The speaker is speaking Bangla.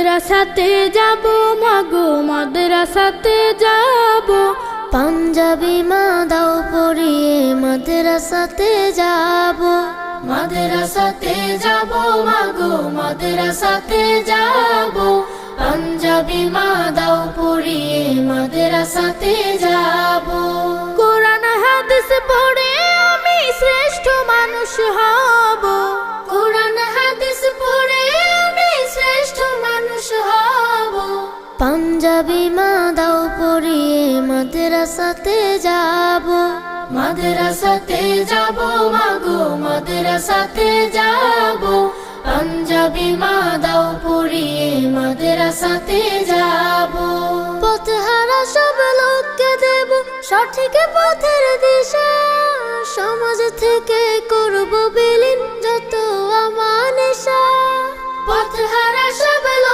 মাদ্রাসাতে যাব মাগো মাদ্রাসাতে যাব, পাঞ্জাবি মা দাও পরিয়ে মাদ্রাসাতে যাব। মাদ্রাসাতে যাব মাগো মাদ্রাসাতে যাব, পাঞ্জাবি মা দাও পরিয়ে মাদ্রাসাতে যাব। কোরআন হাদিস পড়ে আমি শ্রেষ্ঠ মানুষ হব, কোরআন হাদিস পড়ে আমি শ্রেষ্ঠ মানুষ হব। পাঞ্জাবি মা দাও পরিয়ে মাদ্রাসাতে যাব। মাদ্রাসাতে যাব মাগো মাদ্রাসাতে যাব, পাঞ্জাবি মা দাও পরিয়ে মাদ্রাসাতে যাব। পথহারা সব লোককে দেব সঠিক পথের দিশা, সমাজ থেকে করব বিলীন যত আমানিশা। পথহারা সব লোক